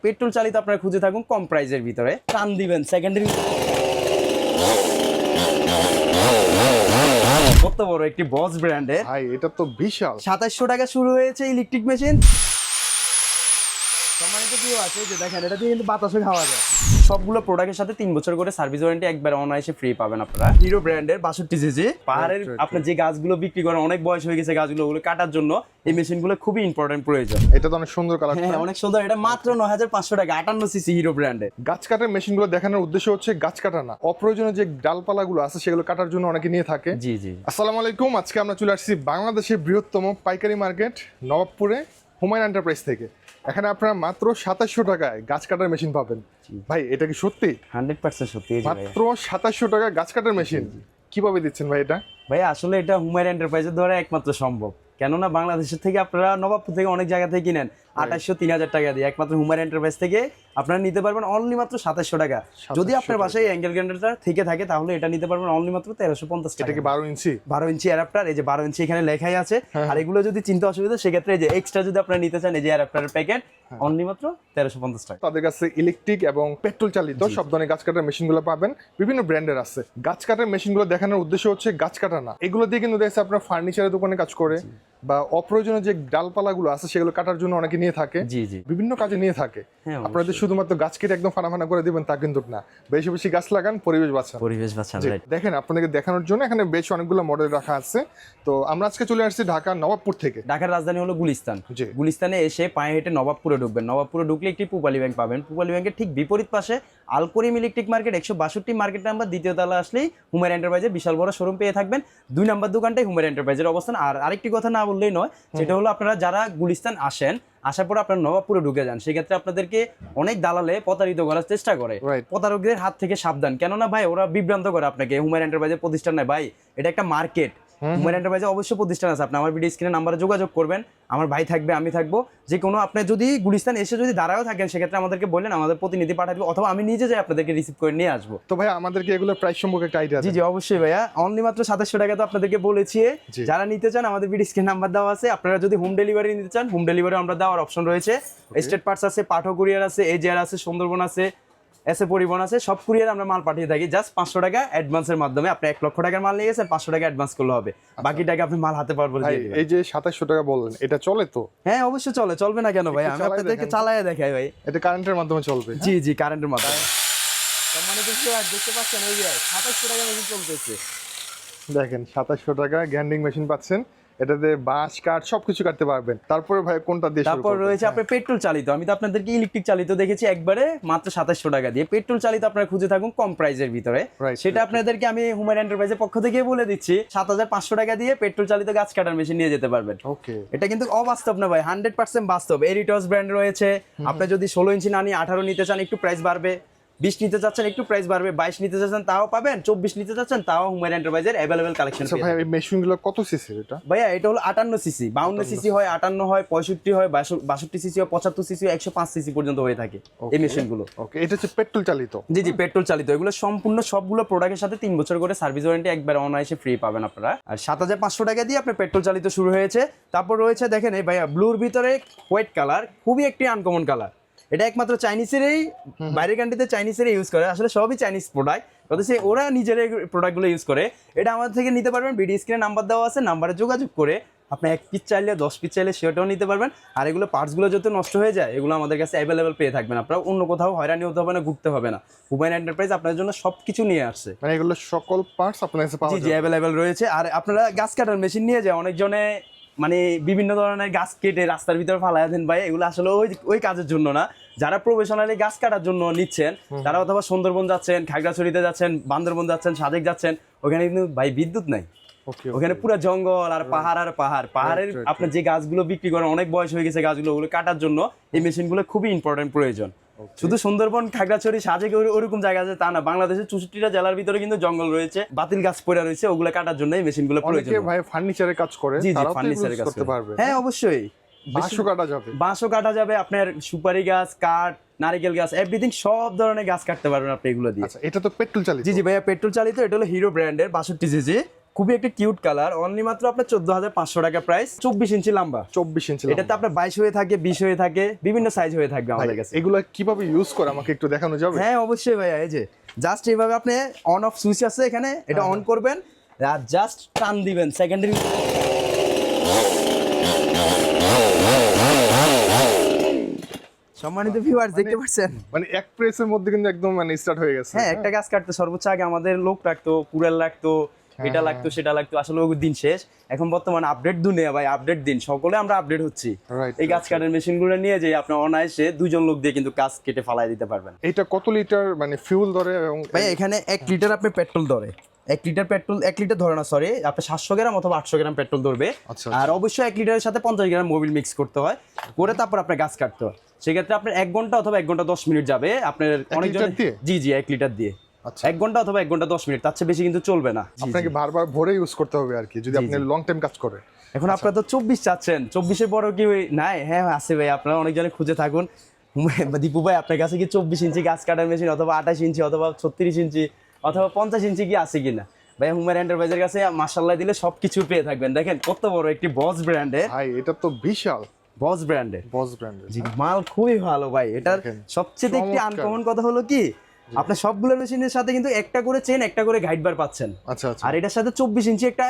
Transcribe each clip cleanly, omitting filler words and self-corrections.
Petrol চালিত আপনারা খুঁজে থাকুন কম প্রাইসের ভিতরে, টান দিবেন সেকেন্ডারি কত বড় একটি বস ব্র্যান্ডের ভাই এটা তো বিশাল। 2700 টাকা শুরু হয়েছে ইলেকট্রিক মেশিন। সম্মানিত কেউ আছে যে দেখেন এটা দিয়ে কিন্তু বাতাসে খাওয়া যায়। সবগুলো প্রোডাক্টের সাথে 3 বছর করে সার্ভিস ওয়ারেন্টি একবার অনায়াসে ফ্রি পাবেন আপনারা। হিরো ব্র্যান্ডের 62 সিসি পাহাড়ের আপনার যে গাছগুলো বিক্রি করেন, অনেক বয়স হয়ে গেছে গাছগুলো, ওগুলো কাটার জন্য এই মেশিনগুলো খুবই ইম্পর্টেন্ট প্রয়োজন। এটা তো অনেক সুন্দর কালার। হ্যাঁ অনেক সুন্দর, এটা মাত্র 9500 টাকা 58 সিসি হিরো ব্র্যান্ডের। গাছ কাটার মেশিনগুলো দেখানোর উদ্দেশ্য হচ্ছে গাছ কাটা না, অপ্রয়োজনীয় যে ডালপালাগুলো আছে সেগুলো কাটার জন্য অনেকে নিয়ে থাকে। জি জি। আসসালামু আলাইকুম, আজকে আমরা চলে আসছি বাংলাদেশের বৃহত্তম পাইকারি মার্কেট নবাবপুরে হুমায়ুন এন্টারপ্রাইজ থেকে। এখানে আপনারা মাত্র 2700 টাকায় গাছ কাটার মেশিন পাবেন। ভাই এটা কি সত্যি? 100% সত্যি। এই যে ভাই মাত্র 2700 টাকায় গাছ কাটার মেশিন কিভাবে দিচ্ছেন ভাই এটা? ভাই আসলে এটা হুমায়ুন এন্টারপ্রাইজের দ্বারা একমাত্র সম্ভব, কেননা বাংলাদেশের থেকে আপনারা নবাবপুর থেকে অনেক জায়গা থেকে কিনেন 2800-3000 টাকা দিয়ে, একমাত্র হুমায়ুন এন্টারপ্রাইজ থেকে আপনারা নিতে পারবেন অনলি মাত্র 2700 টাকা। যদি আপনার বাসায় অ্যাঙ্গেল গ্রাইন্ডারটা থেকে থাকে তাহলে এটা নিতে পারবেন অনলি মাত্র 1350 টাকা। এটা কি 12 ইঞ্চি? 12 ইঞ্চি অ্যাডাপ্টার, এই যে 12 ইঞ্চি এখানে লেখাই আছে। আর এগুলো যদি চিন্তা অসুবিধা সেক্ষেত্রে এই যে এক্সট্রা যদি আপনারা নিতে চান এই যে অ্যাডাপ্টারের প্যাকেট অনলি মাত্র 1350 টাকা। তাদের কাছে ইলেকট্রিক এবং পেট্রোল চালিত সব ধরনের গাছ কাটার মেশিনগুলো পাবেন, বিভিন্ন ব্র্যান্ডের আছে। গাছ কাটার মেশিনগুলো দেখানোর উদ্দেশ্য হচ্ছে গাছ কাটা না, এগুলো দিয়ে কিন্তু দেখছে আপনার ফার্নিচারের দোকানে কাজ করে বা অপ্রয়োজনীয় যে ডালপালাগুলো আছে সেগুলো কাটার জন্য অনেকে নিয়ে থাকে। জি জি। বিভিন্ন কাজে নিয়ে থাকে। আপনাদের শুধুমাত্র গাছ কেটে একদম ফানা করে দিবেন তা কিন্তু না, বেশি বেশি গাছ লাগান, পরিবেশ বাঁচান। পরিবেশ বাঁচান। দেখেন আপনাদেরকে দেখানোর জন্য এখানে বেশ অনেকগুলো মডেল রাখা আছে। তো আমরা আজকে চলে আসছি ঢাকা নবাবপুর থেকে। ঢাকার রাজধানী হলো গুলিস্তান। গুলিস্তানে এসে পায়ে হেঁটে নবাবপুরে ঢুকবেন। নবাবপুরে ঢুকলে একটি পূবালী ব্যাংক পাবেন। পূবালী ব্যাংকের ঠিক বিপরীত পাশে আল করিম ইলেকট্রিক মার্কেট 162 মার্কেট নাম্বার, দ্বিতীয় তলা আসলেই হুমায়ুন এন্টারপ্রাইজের বিশাল বড় শোরুম পেয়ে থাকবেন। 2 নাম্বার দোকানটাই হুমায়ুন এন্টারপ্রাইজের অবস্থান। আর আরেকটি কথা না বললেই নয়, যেটা হলো আপনারা যারা গুলিস্তান আসেন, আসার পর আপনারা নবাবপুরে ঢুকে যান, সেক্ষেত্রে আপনাদেরকে অনেক দালালে প্রতারিত করার চেষ্টা করে। প্রতারকদের হাত থেকে সাবধান, কেননা ভাই ওরা বিভ্রান্ত করে আপনাকে। হুমায়ুন এন্টারপ্রাইজের প্রতিষ্ঠান নয় ভাই, এটা একটা মার্কেট। হুমায়ুন এন্টারপ্রাইজে অবশ্যই প্রতিষ্ঠান আছে। আপনি আমার ভিডিও স্ক্রিনে নাম্বারে যোগাযোগ করবেন, আমার ভাই থাকবে, আমি থাকবো। যে কোনো আপনি যদি গুলিস্তান এসে যদি দাঁড়াও থাকেন সেক্ষেত্রে আমাদেরকে বললেন, আমাদের প্রতিনিধি পাঠাবো, অথবা আমি নিজে যাই আপনাদেরকে রিসিভ করে নিয়ে আসবো। তো ভাই আমাদেরকে এগুলো প্রাইস সম্পর্কে একটা আইডিয়া? জি জি অবশ্যই ভাইয়া, অনলি মাত্র 2700 টাকা তো আপনাদেরকে বলেছি। যারা নিতে চান আমাদের ভিডিও স্ক্রিনে নাম্বার দেওয়া আছে। আপনারা যদি হোম ডেলিভারি নিতে চান, হোম ডেলিভারি আমরা দেওয়ার অপশন রয়েছে। স্টেট পার্টস আছে, পাঠক কুরিয়ার আছে, এজিআর আছে, সুন্দরবন আছে, এসে পরিবহন আছে, সব কুরিয়ার আমরা মাল পাঠিয়ে থাকি। জাস্ট 500 টাকা অ্যাডভান্সের মাধ্যমে। আপনি 1 লক্ষ টাকার মাল নিয়ে গেছেন, 500 টাকা অ্যাডভান্স করলে হবে, বাকি টাকা আপনি মাল হাতে পাওয়ার পরে দিয়ে দিবেন। এই যে 2700 টাকা বললেন, এটা চলে তো? হ্যাঁ অবশ্যই চলে, চলবে না কেন ভাই? আমি আপনাদেরকে চালায়া দেখাই ভাই। এটা কারেন্টের মাধ্যমে চলবে? জি জি কারেন্টের মাধ্যমে। সম্মানিত দেখতে পাচ্ছেন এই যে 2700 টাকা মেশিন চলতেছে। দেখেন 2700 টাকা গ্যান্ডিং মেশিন পাচ্ছেন, এটাতে বাঁশ কাঠ সবকিছু কাটতে পারবেন। তারপরে ভাই কোনটা দিয়ে? তারপর রয়েছে আপনার পেট্রোল চালিত। আমি তো আপনাদেরকে ইলেকট্রিক চালিত দেখেছি একবারে মাত্র 2700 টাকা দিয়ে। পেট্রোল চালিত আপনারা খুঁজে থাকুন কম প্রাইসের ভিতরে, সেটা আপনাদেরকে আমি হুমায়ুন এন্টারপ্রাইজের পক্ষ থেকে বলে দিচ্ছি। 7500 টাকা দিয়ে পেট্রোল চালিত গাছ কাটার মেশিন নিয়ে যেতে পারবেন। ওকে, এটা কিন্তু অবাস্তব না ভাই, 100% বাস্তব। এরিটস ব্র্যান্ড রয়েছে। আপনি যদি 16 ইঞ্চি না নিয়ে 18 নিতে চান একটু প্রাইস বাড়বে, 20 নিতে চাচ্ছেন একটু প্রাইস বাড়বে, 22 নিতে চাচ্ছেন তাও পাবেন, 24 নিতে চাচ্ছেন তাও হুমায়ুন এন্টারপ্রাইজের अवेलेबल কালেকশন আচ্ছা ভাই এই মেশিনগুলো কত সিসি? এটা ভাইয়া এটা হলো 58 সিসি, 52 সিসি হয়, 58 হয়, 65 হয়, 62 সিসি হয়, 75 সিসি হয়, 105 সিসি পর্যন্ত হয়ে থাকে এই মেশিনগুলো। ওকে, এটা হচ্ছে পেট্রোল চালিত? জি জি পেট্রোল চালিত। এগুলো সম্পূর্ণ সবগুলো প্রোডাক্টের সাথে 3 বছর করে সার্ভিস ওয়ারেন্টি একবার অনায়াসে ফ্রি পাবেন আপনারা। আর 7500 টাকা দিয়ে আপনার পেট্রোল চালিত শুরু হয়েছে। তারপর রয়েছে দেখেন এই ভাইয়া ব্লুর ভিতরে হোয়াইট কালার, খুবই একটি আনকমন কালার। এটা একমাত্র চাইনিজেরই, বাইরের কান্ট্রিতে চাইনিজেরই ইউজ করে, আসলে সবই চাইনিজ প্রোডাক্ট, অথচ ওরা নিজেরাই প্রোডাক্টগুলো ইউজ করে। এটা আমাদের থেকে নিতে পারবেন, ভিডিও স্ক্রিনে নাম্বার দেওয়া আছে, নাম্বারে যোগাযোগ করে আপনি 1 পিস চাইলে 10 পিস চাইলে সেটাও নিতে পারবেন। আর এগুলো পার্টসগুলো যত নষ্ট হয়ে যায় এগুলো আমাদের কাছে অ্যাভেলেবেল পেয়ে থাকবেন। আপনারা অন্য কোথাও হয়রানি হতে হবে না, ঘুরতে হবে না। হুমায়ুন এন্টারপ্রাইজ আপনার জন্য সবকিছু নিয়ে আসছে, মানে এগুলো সকল পার্টস আপনার কাছে পাওয়া যায়? জি অ্যাভেলেবেল রয়েছে। আর আপনারা গাছ কাটার মেশিন নিয়ে যায় অনেকজনে মানে বিভিন্ন ধরনের গাছ কেটে রাস্তার ভিতরে ফালায় দেন ভাই, এগুলো আসলে ওই কাজের জন্য না। যারা প্রফেশনালি গাছ কাটার জন্য নিচ্ছেন তারা অথবা সুন্দরবন যাচ্ছেন, খাগড়াছড়িতে যাচ্ছেন, বান্দরবন যাচ্ছেন, সাজেক যাচ্ছেন, ওখানে কিন্তু ভাই বিদ্যুৎ নাই, ওখানে পুরো জঙ্গল আর পাহাড় আর পাহাড়। পাহাড়ের আপনার যে গাছগুলো বিক্রি করেন, অনেক বয়স হয়ে গেছে গাছগুলো, ওগুলো কাটার জন্য এই মেশিনগুলো খুবই ইম্পর্টেন্ট প্রয়োজন। শুধু সুন্দরবন, খাগড়াছড়ি, সাজেক ওরকম জায়গা আছে তা না, বাংলাদেশের 64টা জেলার ভিতরে কিন্তু জঙ্গল রয়েছে, বাতিল গাছ পড়ে রয়েছে, ওগুলো কাটার জন্য এই মেশিনগুলো প্রয়োজন। ভাই ফার্নিচারের কাজ করে, তারাও ফার্নিচারের কাজ করতে পারবে। হ্যাঁ অবশ্যই, বাঁশও কাটা যাবে, বাঁশও কাটা যাবে, আপনার সুপারি গাছ, কাঠ, নারিকেল গাছ, এভরিথিং সব ধরনের গাছ কাটতে পারবেন আপনি এগুলো দিয়ে। আচ্ছা এটা তো পেট্রোল চালিত? জি জি ভাইয়া পেট্রোল চালিত। এটা হলো হিরো ব্র্যান্ডের 62 সিসি খুবই একটা কিউট কালার, অনলি মাত্র আপনার 14,500 টাকা প্রাইস, 24 ইঞ্চি লম্বা। 24 ইঞ্চি এটাতে আপনার 22 হয়ে থাকে, 20 হয়ে থাকে, বিভিন্ন সাইজ হয়ে থাকবে আমাদের কাছে। এগুলো কিভাবে ইউজ করে আমাকে একটু দেখানো যাবে? হ্যাঁ অবশ্যই ভাইয়া, এই যে জাস্ট এইভাবে আপনি অন অফ সুইচ আছে এখানে, এটা অন করবেন আর জাস্ট টান দিবেন সেকেন্ডারি। সম্মানিত ভিউয়ার্স দেখতে পাচ্ছেন, মানে এক প্রেসের মধ্যে কিন্তু একদম মানে স্টার্ট হয়ে গেছে। হ্যাঁ একটা গাছ কাটতে সর্বোচ্চ আগে আমাদের লোক লাগতো, কুড়াল লাগতো, এটা লাগতো সেটা লাগতো, আসলে ওই দিন শেষ। এখন বর্তমানে আপডেট দুনিয়া ভাই, আপডেট দিন, সকলে আমরা আপডেট হচ্ছি। এই গাছ কাটার মেশিন গুলো নিয়ে যে আপনার অনায়াসে 2 জন লোক দিয়ে কিন্তু গাছ কেটে ফালাই দিতে পারবেন। এটা কত লিটার মানে ফিউল ধরে? এবং ভাই এখানে 1 লিটার আপনি পেট্রোল ধরে, 1 লিটার পেট্রোল, 1 লিটার ধরে না সরি, আপনি 700 গ্রাম অথবা 800 গ্রাম পেট্রোল ধরবে। আর অবশ্যই 1 লিটারের সাথে 50 গ্রাম মোবিল মিক্স করতে হয়, করে তারপর আপনার গাছ কাটতে হয়। সেক্ষেত্রে আপনার 1 ঘন্টা অথবা 1 ঘন্টা 10 মিনিট যাবে আপনার অনেকজন। জি জি 1 লিটার দিয়ে 1 ঘন্টা অথবা 1 ঘন্টা 10 মিনিট, তার চেয়ে বেশি কিন্তু চলবে না। আপনাকে বারবার ভরে ইউজ করতে হবে আর কি, যদি আপনি লং টাইম কাজ করে। এখন আপনারা তো 24 চাচ্ছেন, 24 এর বড় কি নাই? হ্যাঁ আছে ভাই, আপনারা অনেকজনে খুঁজে থাকুন। দীপু ভাই আপনার কাছে কি 24 ইঞ্চি গাছ কাটার মেশিন অথবা 28 ইঞ্চি অথবা 36 ইঞ্চি অথবা 50 ইঞ্চি কি আছে কিনা? ভাই হুমার এন্টারপ্রাইজের কাছে মাশাআল্লাহ দিলে সবকিছু পেয়ে থাকবেন। দেখেন কত বড় একটি বস ব্র্যান্ডের, ভাই এটা তো বিশাল বস ব্র্যান্ডের। জি মাল খুবই ভালো ভাই। এটার সবচেয়ে একটি আনকমন কথা হলো কি, আপনার সবগুলো মেশিনের সাথে কিন্তু একটা করে চেন, একটা করে গাইড বার পাচ্ছেন। আচ্ছা আচ্ছা। আর এটার সাথে 24 ইঞ্চি একটা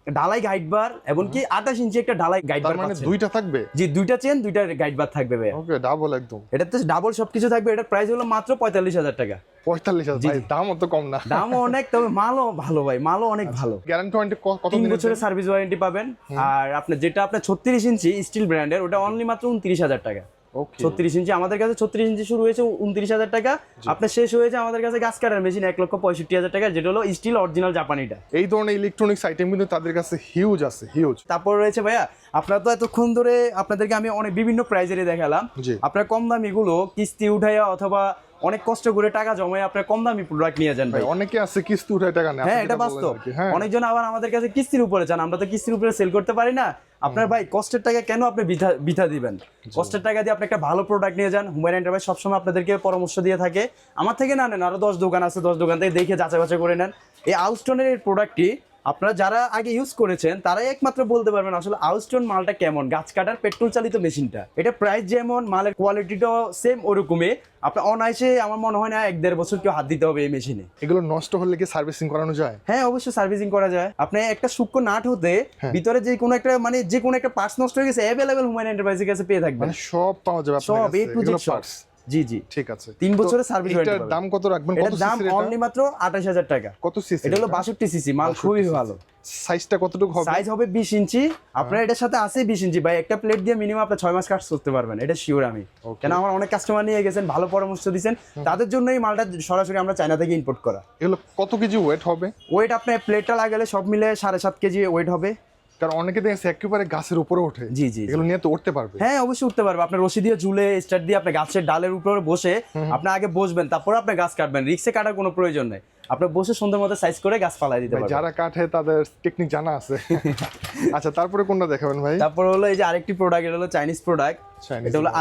ঢালাই গাইড বার এবং কি 28 ইঞ্চি একটা ঢালাই গাইড বার মানে পাচ্ছেন। দুইটা থাকবে? জি, দুইটা চেন, দুইটা গাইড বার থাকবে ভাই। ওকে, ডাবল একদম। এটাতে ডাবল সবকিছু থাকবে। এটার প্রাইস হলো মাত্র 45,000 টাকা। 45,000? ভাই দাম অত কম না। দামও অনেক, তবে মালও ভালো ভাই, মালও অনেক ভালো। গ্যারান্টি ওয়ারেন্টি কত 3 দিনের? বছরের সার্ভিস ওয়ারেন্টি পাবেন। আর আপনার যেটা আপনার 36 ইঞ্চি স্টিল ব্র্যান্ডের, ওটা অনলি মাত্র 29,000 টাকা। ওকে, 36 ইঞ্চি আমাদের কাছে, 36 ইঞ্চি শুরু হয়েছে 29,000 টাকা, আপনার শেষ হয়েছে আমাদের কাছে গাছ কাটার মেশিন 1,65,000 টাকা, যেটা হলো স্টিল অরিজিনাল জাপানিটা। এই ধরনের ইলেকট্রনিক্স আইটেম কিন্তু তাদের কাছে হিউজ আছে, হিউজ। তারপর রয়েছে ভাইয়া, আপনারা তো এতক্ষণ ধরে আপনাদেরকে আমি অনেক বিভিন্ন প্রাইজেরই দেখালাম। আপনার কম দামিগুলো কিস্তি উঠাইয়া অথবা অনেক কষ্ট করে টাকা জমায় আপনার কম দামি প্রোডাক্ট নিয়ে যান ভাই। অনেকে আছে কিস্তি উঠায় টাকা নেয়। হ্যাঁ এটা বাস্তব। অনেকজন আবার আমাদের কাছে কিস্তির উপরে চান, আমরা তো কিস্তির উপরে সেল করতে পারি না। আপনার ভাই কষ্টের টাকা কেন আপনি বৃথা দিবেন? কষ্টের টাকা দিয়ে আপনি একটা ভালো প্রোডাক্ট নিয়ে যান। হুমায়ুন এন্টারপ্রাইজ সবসময় আপনাদেরকে পরামর্শ দিয়ে থাকে। আমার থেকে না নেন, আরো 10 দোকান আছে, 10 দোকান থেকে দেখে যাচাই বাছাই করে নেন। এই আউটস্টোনের এই প্রোডাক্টটি আপনারা যারা আগে ইউজ করেছেন তারাই একমাত্র বলতে পারবেন আসলে আউটস্টোন মালটা কেমন। গাছ কাটার পেট্রোল চালিত মেশিনটা, এটা প্রাইস যেমন, মালের কোয়ালিটিটাও সেম ওরকমই। আপনার অনায়াসে আমার মনে হয় না 1-1.5 বছর কেউ হাত দিতে হবে এই মেশিনে। এগুলো নষ্ট হলে কি সার্ভিসিং করানো যায়? হ্যাঁ অবশ্যই সার্ভিসিং করা যায়। আপনি একটা সূক্ষ্ম নাট হতে ভিতরে যে কোনো একটা মানে যে কোনো একটা পার্টস নষ্ট হয়ে গেছে, অ্যাভেলেবল হুমায়ুন এন্টারপ্রাইজের কাছে পেয়ে থাকবেন। মানে সব পাওয়া যাবে আপনার সব কাছে, এ টু জেড সব। জি জি ঠিক আছে। 3 বছরের সার্ভিস ওয়ারেন্টি। এটার দাম কত রাখবেন? কত দাম? অনলি মাত্র 28,000 টাকা। কত সিসি? এটা হলো 62 সিসি, মাল খুবই ভালো। সাইজটা কতটুকু হবে? সাইজ হবে 20 ইঞ্চি। আপনার এটার সাথে আছে 20 ইঞ্চি ভাই। একটা প্লেট দিয়ে মিনিমাম আপনি 6 মাস কাজ করতে পারবেন, এটা শিওর আমি। কেন আমার অনেক কাস্টমার নিয়ে গেছেন, ভালো পরামর্শ দিয়েছেন, তাদের জন্য এই মালটা সরাসরি আমরা চায়না থেকে ইম্পোর্ট করা। এগুলো কত কেজি ওয়েট হবে? ওয়েট আপনার প্লেটটা লাগালে সব মিলে 7.5 কেজি ওয়েট হবে। কারণ অনেকে দেখেন একেবারে গাছের উপরে ওঠে। জি জি এগুলো নিয়ে তো উঠতে পারবে? হ্যাঁ অবশ্যই উঠতে পারবে। আপনার রশি দিয়ে ঝুলে স্টার্ট দিয়ে আপনি গাছের ডালের উপরে বসে আপনি আগে বসবেন, তারপর আপনি গাছ কাটবেন। রিক্সে কাটার কোনো প্রয়োজন নেই, আপনি বসে সুন্দর মতো সাইজ করে গাছ ফালাই দিতে পারবেন। যারা কাটে তাদের টেকনিক জানা আছে। আচ্ছা তারপরে কোনটা দেখাবেন ভাই? তারপর হলো এই যে আরেকটি প্রোডাক্ট, এটা হলো চাইনিজ প্রোডাক্ট। এটা হলো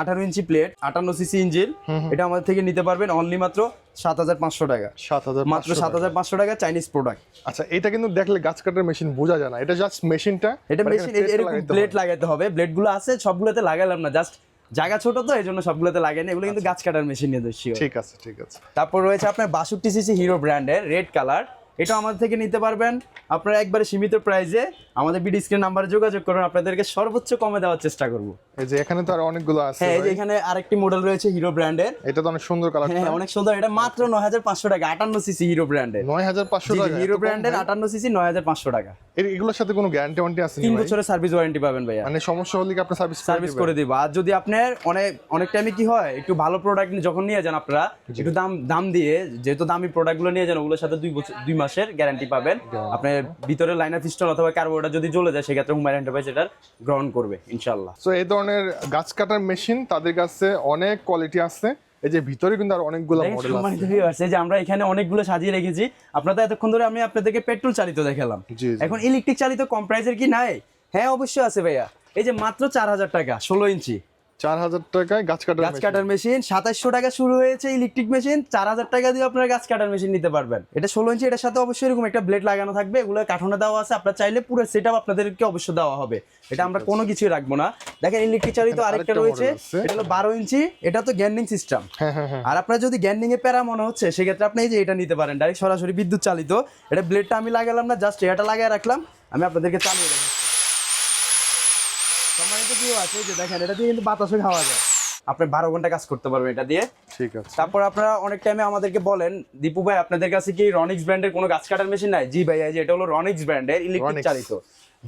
18 ইঞ্চি প্লেট, 58 সিসি ইঞ্জিন। এটা আমাদের থেকে নিতে পারবেন অনলি মাত্র 7,500 টাকা। 7,500 মাত্র 7,500 টাকা, চাইনিজ প্রোডাক্ট। আচ্ছা এটা কিন্তু দেখলে গাছ কাটার মেশিন বোঝা যায় না, এটা জাস্ট মেশিনটা। এটা মেশিন এরকম প্লেট লাগাতে হবে। ব্লেডগুলো আছে, সবগুলোতে লাগালাম না, জাস্ট জায়গা ছোট তো এই জন্য সবগুলোতে লাগে না। এগুলো কিন্তু গাছ কাটার মেশিন নিয়ে দোষী। ঠিক আছে ঠিক আছে। তারপর রয়েছে আপনার 62 সিসি হিরো ব্র্যান্ডের রেড কালার। এটা আমাদের থেকে নিতে পারবেন আপনারা একবারে সীমিত প্রাইসে। আমাদের বিডি স্ক্রিন নাম্বারে যোগাযোগ করুন, আপনাদেরকে সর্বোচ্চ কমে দেওয়ার চেষ্টা করব। এই যে এখানে তো আর অনেকগুলো আছে। হ্যাঁ এই যে এখানে আরেকটি মডেল রয়েছে হিরো ব্র্যান্ডের। এটা তো অনেক সুন্দর কালার। হ্যাঁ অনেক সুন্দর। এটা মাত্র 9,500 টাকা, 58 সিসি হিরো ব্র্যান্ডের। 9,500 টাকা হিরো ব্র্যান্ডের 58 সিসি 9,500 টাকা। এগুলোর সাথে কোনো গ্যারান্টি ওয়ারেন্টি আছে? 3 বছরের সার্ভিস ওয়ারেন্টি পাবেন ভাইয়া। মানে সমস্যা হলে কি আপনি সার্ভিস করে দিব। আর যদি আপনার অনেক টাইমে কি হয়, একটু ভালো প্রোডাক্ট যখন নিয়ে যান আপনারা, একটু দাম দিয়ে, যেহেতু দামি প্রোডাক্টগুলো নিয়ে যান, ওগুলোর সাথে 2 মাসের গ্যারান্টি পাবেন। আপনার ভিতরে লাইনার পিস্টন অথবা কার্বোরেটর যদি জ্বলে যায়, সেক্ষেত্রে হুমায়ুন এন্টারপ্রাইজ এটার গ্রহণ করবে ইনশাআল্লাহ। সো এই ধরনের গাছ কাটার মেশিন তাদের কাছে অনেক কোয়ালিটি আছে। এই যে ভিতরে কিন্তু আর অনেকগুলো মডেল আছে। যে আমরা এখানে অনেকগুলো সাজিয়ে রেখেছি। আপনারা তো এতক্ষণ ধরে আমি আপনাদেরকে পেট্রোল চালিত দেখালাম, এখন ইলেকট্রিক চালিত কম প্রাইসের কি নাই? হ্যাঁ অবশ্যই আছে ভাইয়া। এই যে মাত্র 4,000 টাকা 16 ইঞ্চি। 4000 টাকায় গাছ গাছ কাটার মেশিন 2700 টাকা শুরু হয়েছে ইলেকট্রিক মেশিন, 4000 টাকা দিয়ে আপনারা গাছ কাটার মেশিন নিতে পারবেন। এটা 16 ইঞ্চি, এটার সাথে অবশ্যই এরকম একটা ব্লেড লাগানো থাকবে, এগুলো কাঠানো দেওয়া আছে, আপনারা চাইলে পুরো সেটআপ আপনাদেরকে অবশ্যই দেওয়া হবে। এটা আমরা কোনো কিছুই রাখবো না। দেখেন ইলেকট্রিক চালিত আরেকটা রয়েছে, এটা হলো 12 ইঞ্চি, এটা তো গ্যান্ডিং সিস্টেম। আর আপনার যদি গ্যান্ডিং এ প্যারা মনে হচ্ছে সেক্ষেত্রে আপনি এই যে এটা নিতে পারেন, ডাইরেক্ট সরাসরি বিদ্যুৎ চালিত। এটা ব্লেডটা আমি লাগালাম না, জাস্ট এটা লাগিয়ে রাখলাম, আমি আপনাদেরকে চালিয়ে দেখাচ্ছি। সময়টা কি আছে যে দেখেন, এটা দিয়ে কিন্তু বাতাসও খাওয়া যায়, আপনি 12 ঘন্টা কাজ করতে পারবেন এটা দিয়ে। ঠিক আছে। তারপর আপনারা অনেক টাইমে আমাদেরকে বলেন, দীপু ভাই আপনাদের কাছে কি রনিক্স ব্র্যান্ডের কোনো গাছ কাটার মেশিন নাই? জি ভাই, এই যে এটা হলো রনিক্স ব্র্যান্ডের ইলেকট্রিক চালিত।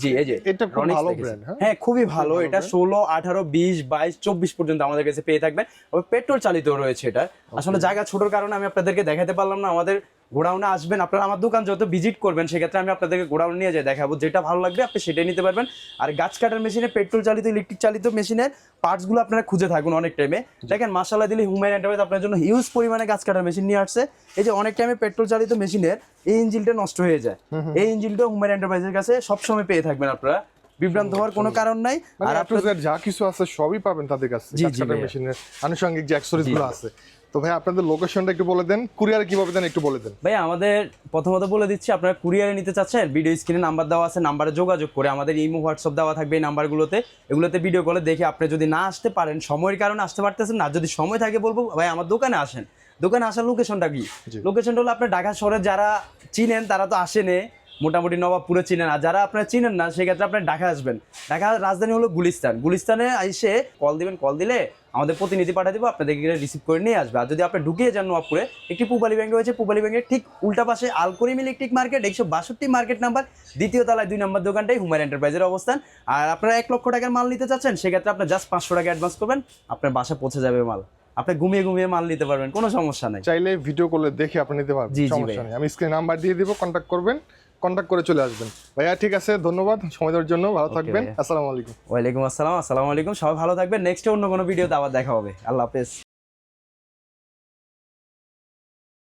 জি এই যে এটা খুব Ronix ভালো দেখেছি। ব্র্যান্ড। হ্যাঁ খুবই ভালো, এটা 16, 18, 20, 22, 24 পর্যন্ত আমাদের কাছে পেয়ে থাকবেন। পেট্রোল চালিত রয়েছে এটা। আসলে জায়গা ছোটর কারণে আমি আপনাদেরকে দেখাতে পারলাম না। আমাদের গোডাউনে আসবেন আপনারা, আমার দোকান যত ভিজিট করবেন সেক্ষেত্রে আমি আপনাদেরকে গোডাউন নিয়ে যাই দেখাবো, যেটা ভালো লাগবে আপনি সেটাই নিতে পারবেন। আর গাছ কাটার মেশিনে পেট্রোল চালিত, ইলেকট্রিক চালিত মেশিনের পার্টস গুলো আপনারা খুঁজে থাকুন অনেক টাইমে। দেখেন মাশাআল্লাহ দিলে হুমায়ুন এন্টারপ্রাইজ আপনার জন্য হিউজ পরিমাণে গাছ কাটার মেশিন নিয়ে আসছে। এই যে অনেক টাইমে পেট্রোল চালিত মেশিনের এই ইঞ্জিনটা নষ্ট হয়ে যায়, এই ইঞ্জিনটা হুমায়ুন এন্টারপ্রাইজের কাছে সবসময় পেয়ে থাকবেন আপনারা, বিভ্রান্ত হওয়ার কোনো কারণ নাই। আর আপনাদের যা কিছু আছে সবই পাবেন তাদের কাছে, জি, গাছ জি কাটার ভাইয়া। মেশিনের আনুষঙ্গিক যে অ্যাকসেসরিজ গুলো আছে। তো ভাই আপনাদের লোকেশনটা একটু বলে দেন, কুরিয়ার কিভাবে দেন একটু বলে দেন। ভাই আমাদের প্রথমত বলে দিচ্ছি, আপনারা কুরিয়ারে নিতে চাচ্ছেন, ভিডিও স্ক্রিনে নাম্বার দেওয়া আছে, নাম্বারে যোগাযোগ করে, আমাদের ইমো হোয়াটসঅ্যাপ দেওয়া থাকবে এই নাম্বারগুলোতে, এগুলোতে ভিডিও কলে দেখে আপনি যদি না আসতে পারেন, সময়ের কারণে আসতে পারতেছেন না, যদি সময় থাকে বলবো ভাই আমার দোকানে আসেন। দোকানে আসার লোকেশনটা কি? লোকেশনটা হলো আপনার ঢাকা শহরে যারা চিনেন তারা তো আসেনে, মোটামুটি নবাবপুরে চিনেন, আর যারা আপনারা চিনেন না সেক্ষেত্রে আপনার ঢাকা আসবেন। ঢাকা রাজধানী হলো গুলিস্তান, গুলিস্তানে এসে কল দিবেন, কল দিলে আমাদের প্রতিনিধি পাঠিয়ে দেবো, আপনাদেরকে রিসিভ করে নিয়ে আসবে। আর যদি আপনি ঢুকিয়ে যান নবাবপুরে, একটি পূবালী ব্যাংক রয়েছে, পূবালী ব্যাংকের ঠিক উল্টা পাশে Alkarim electric market 162 market number, দ্বিতীয় তলায় 2 নম্বর দোকানটাই হুমায়ুন এন্টারপ্রাইজের অবস্থান। আর আপনারা 1 লক্ষ টাকার মাল নিতে চাচ্ছেন সেক্ষেত্রে আপনার জাস্ট 500 টাকা অ্যাডভান্স করবেন, আপনার বাসা পৌঁছে যাবে মাল, আপনি ঘুমিয়ে ঘুমিয়ে মাল নিতে পারবেন, কোনো সমস্যা নাই। চাইলে ভিডিও কলে দেখে আপনি নিতে পারবেন, জি, জি সমস্যা ভাই। নেই। আমি স্ক্রিনে নাম্বার দিয়ে দিব, কন্ট্যাক্ট করবেন, কন্ট্যাক্ট করে চলে আসবেন। ভাইয়া ঠিক আছে, ধন্যবাদ সময় দেওয়ার জন্য, ভালো থাকবেন। ভাইয়া। আসসালামু আলাইকুম। ওয়ালাইকুম আসসালাম, আসসালামু আলাইকুম, সবাই ভালো থাকবেন। নেক্সটে অন্য কোনো ভিডিওতে আবার দেখা হবে। আল্লাহ হাফেজ।